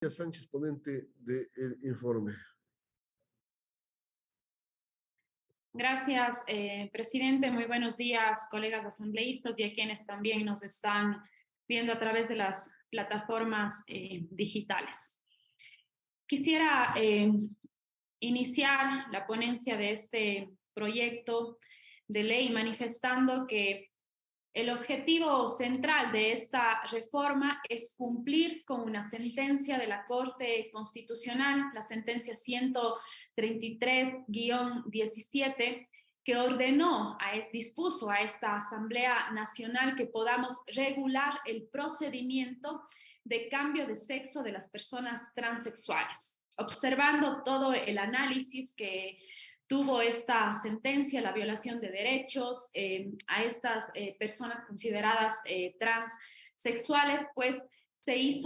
Cecilia Sánchez, ponente del informe. Gracias, presidente. Muy buenos días, colegas asambleístas y a quienes también nos están viendo a través de las plataformas digitales. Quisiera iniciar la ponencia de este proyecto de ley manifestando que el objetivo central de esta reforma es cumplir con una sentencia de la Corte Constitucional, la sentencia 133-17, que dispuso a esta Asamblea Nacional que podamos regular el procedimiento de cambio de sexo de las personas transexuales. Observando todo el análisis que tuvo esta sentencia, la violación de derechos a estas personas consideradas transexuales, pues se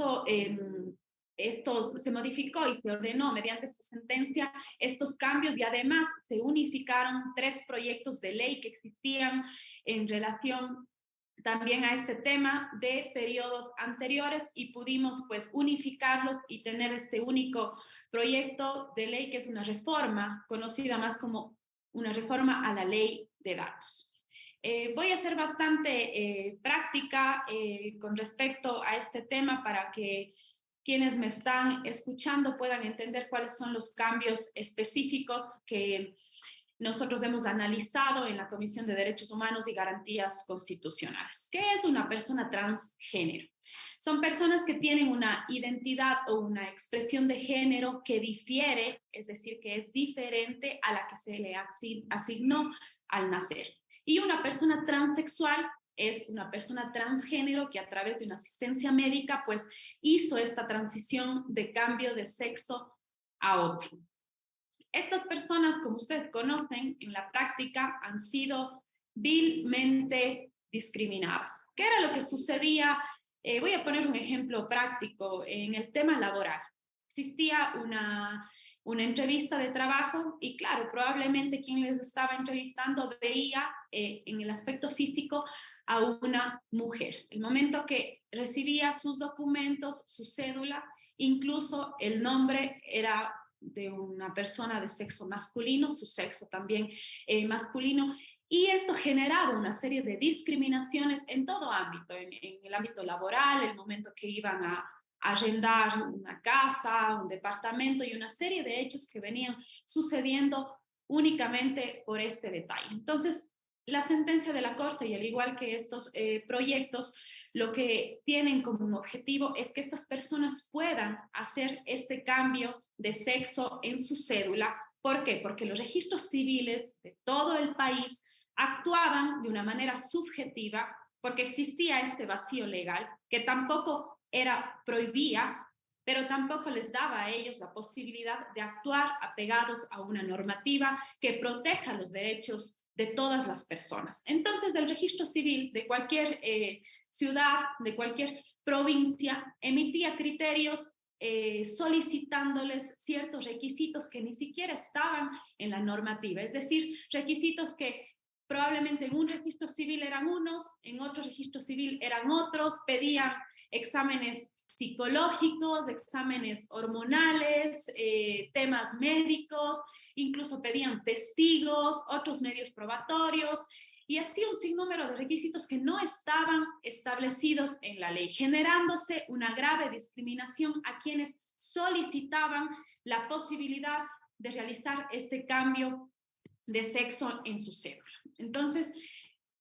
modificó y se ordenó mediante esta sentencia estos cambios y además se unificaron 3 proyectos de ley que existían en relación también a este tema de periodos anteriores y pudimos pues unificarlos y tener este único proyecto de ley que es una reforma conocida más como una reforma a la ley de datos. Voy a ser bastante práctica con respecto a este tema para que quienes me están escuchando puedan entender cuáles son los cambios específicos que nosotros hemos analizado en la Comisión de Derechos Humanos y Garantías Constitucionales. ¿Qué es una persona transgénero? Son personas que tienen una identidad o una expresión de género que difiere, es decir, que es diferente a la que se le asignó al nacer. Y una persona transexual es una persona transgénero que a través de una asistencia médica pues hizo esta transición de cambio de sexo a otro. Estas personas, como ustedes conocen, en la práctica han sido vilmente discriminadas. ¿Qué era lo que sucedía? Voy a poner un ejemplo práctico en el tema laboral. Existía una entrevista de trabajo y claro, probablemente quien les estaba entrevistando veía en el aspecto físico a una mujer. El momento que recibía sus documentos, su cédula, incluso el nombre era de una persona de sexo masculino, su sexo también masculino, y esto generaba una serie de discriminaciones en todo ámbito, en el ámbito laboral, el momento que iban a arrendar una casa, un departamento y una serie de hechos que venían sucediendo únicamente por este detalle. Entonces, la sentencia de la Corte, y al igual que estos proyectos, lo que tienen como un objetivo es que estas personas puedan hacer este cambio de sexo en su cédula. ¿Por qué? Porque los registros civiles de todo el país actuaban de una manera subjetiva porque existía este vacío legal que tampoco prohibía, pero tampoco les daba a ellos la posibilidad de actuar apegados a una normativa que proteja los derechos de todas las personas. Entonces, del registro civil de cualquier ciudad, de cualquier provincia, emitía criterios solicitándoles ciertos requisitos que ni siquiera estaban en la normativa, es decir, requisitos que probablemente en un registro civil eran unos, en otro registro civil eran otros, pedían exámenes psicológicos, exámenes hormonales, temas médicos, incluso pedían testigos, otros medios probatorios, y así un sinnúmero de requisitos que no estaban establecidos en la ley, generándose una grave discriminación a quienes solicitaban la posibilidad de realizar este cambio de sexo en su cédula. Entonces,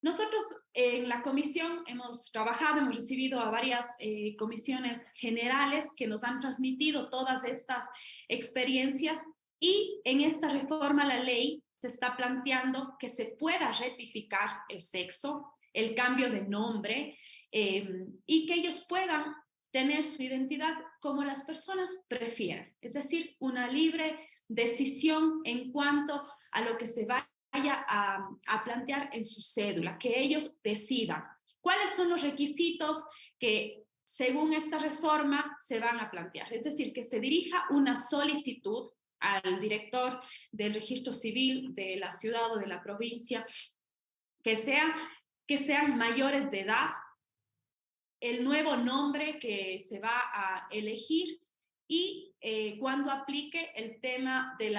nosotros en la comisión hemos trabajado, hemos recibido a varias comisiones generales que nos han transmitido todas estas experiencias y en esta reforma a la ley se está planteando que se pueda rectificar el sexo, el cambio de nombre y que ellos puedan tener su identidad como las personas prefieran, es decir, una libre decisión en cuanto a lo que se vaya a plantear en su cédula, que ellos decidan cuáles son los requisitos que según esta reforma se van a plantear, es decir, que se dirija una solicitud al director del registro civil de la ciudad o de la provincia, que sean mayores de edad, el nuevo nombre que se va a elegir y cuando aplique el tema de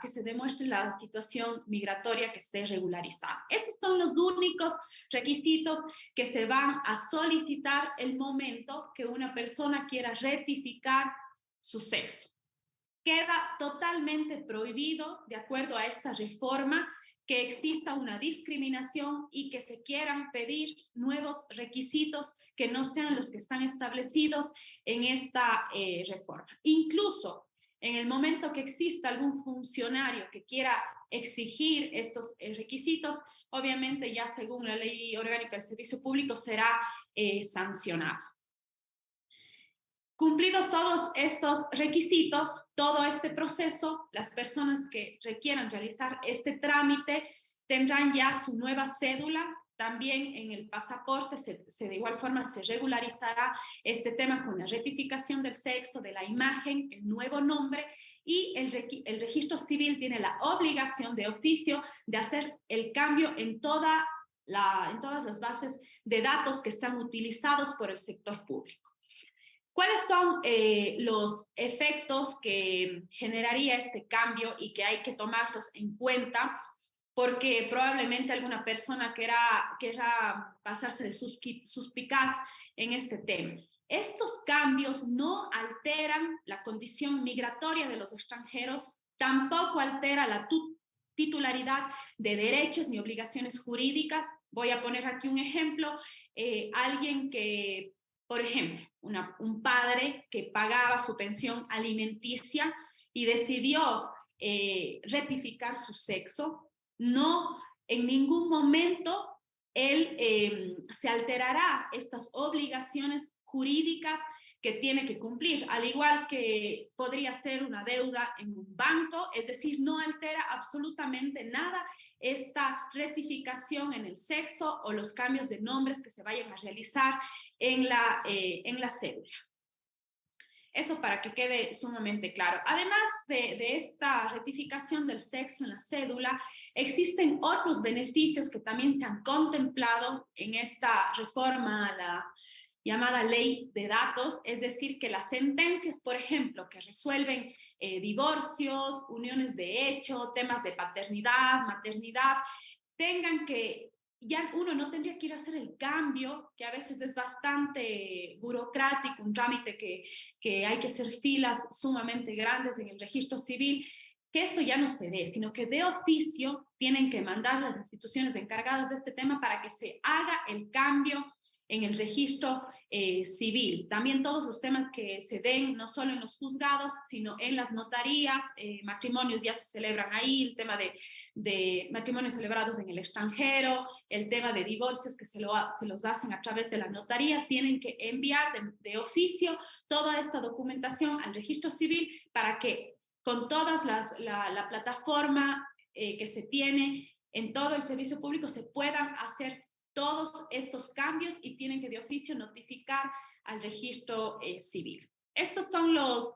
que se demuestre la situación migratoria que esté regularizada. Estos son los únicos requisitos que se van a solicitar el momento que una persona quiera rectificar su sexo. Queda totalmente prohibido, de acuerdo a esta reforma, que exista una discriminación y que se quieran pedir nuevos requisitos que no sean los que están establecidos en esta reforma. Incluso en el momento que exista algún funcionario que quiera exigir estos requisitos, obviamente ya según la Ley Orgánica del Servicio Público será sancionado. Cumplidos todos estos requisitos, todo este proceso, las personas que requieran realizar este trámite tendrán ya su nueva cédula. También en el pasaporte de igual forma se regularizará este tema con la rectificación del sexo, de la imagen, el nuevo nombre, y el registro civil tiene la obligación de oficio de hacer el cambio en todas las bases de datos que están utilizados por el sector público. ¿Cuáles son los efectos que generaría este cambio y que hay que tomarlos en cuenta? Porque probablemente alguna persona querrá pasarse de suspicaz en este tema. Estos cambios no alteran la condición migratoria de los extranjeros, tampoco altera la titularidad de derechos ni obligaciones jurídicas. Voy a poner aquí un ejemplo. Alguien que, por ejemplo, un padre que pagaba su pensión alimenticia y decidió rectificar su sexo, no en ningún momento él se alterará estas obligaciones jurídicas que tiene que cumplir, al igual que podría ser una deuda en un banco, es decir, no altera absolutamente nada esta rectificación en el sexo o los cambios de nombres que se vayan a realizar en la cédula. Eso para que quede sumamente claro. Además de esta rectificación del sexo en la cédula, existen otros beneficios que también se han contemplado en esta reforma a la llamada ley de datos, es decir, que las sentencias, por ejemplo, que resuelven divorcios, uniones de hecho, temas de paternidad, maternidad, tengan que ya uno no tendría que ir a hacer el cambio, que a veces es bastante burocrático, un trámite que hay que hacer filas sumamente grandes en el registro civil, que esto ya no se dé, sino que de oficio tienen que mandar las instituciones encargadas de este tema para que se haga el cambio en el registro civil. También todos los temas que se den, no solo en los juzgados, sino en las notarías, matrimonios ya se celebran ahí, el tema de matrimonios celebrados en el extranjero, el tema de divorcios que se los hacen a través de la notaría, tienen que enviar de oficio toda esta documentación al registro civil para que con todas la plataforma que se tiene en todo el servicio público se puedan hacer todos estos cambios y tienen que de oficio notificar al registro civil. Estos son los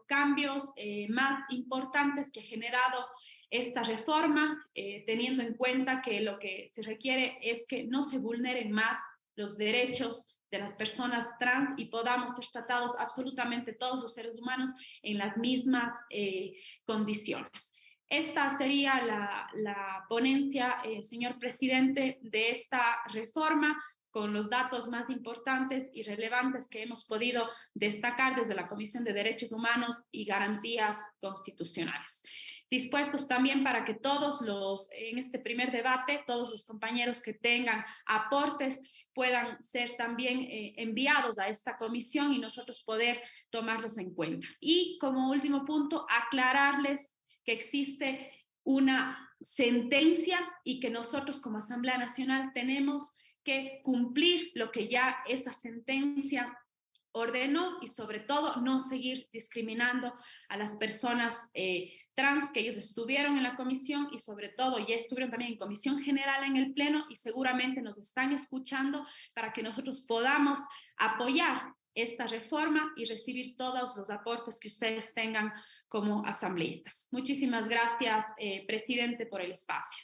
cambios más importantes que ha generado esta reforma, teniendo en cuenta que lo que se requiere es que no se vulneren más los derechos de las personas trans y podamos ser tratados absolutamente todos los seres humanos en las mismas condiciones. Esta sería la ponencia, señor presidente, de esta reforma con los datos más importantes y relevantes que hemos podido destacar desde la Comisión de Derechos Humanos y Garantías Constitucionales. Dispuestos también para que en este primer debate, todos los compañeros que tengan aportes puedan ser también enviados a esta comisión y nosotros poder tomarlos en cuenta. Y como último punto, aclararles que existe una sentencia y que nosotros como Asamblea Nacional tenemos que cumplir lo que ya esa sentencia ordenó y sobre todo no seguir discriminando a las personas trans, que ellos estuvieron en la comisión y sobre todo ya estuvieron también en comisión general en el pleno y seguramente nos están escuchando para que nosotros podamos apoyar esta reforma y recibir todos los aportes que ustedes tengan como asambleístas. Muchísimas gracias, presidente, por el espacio.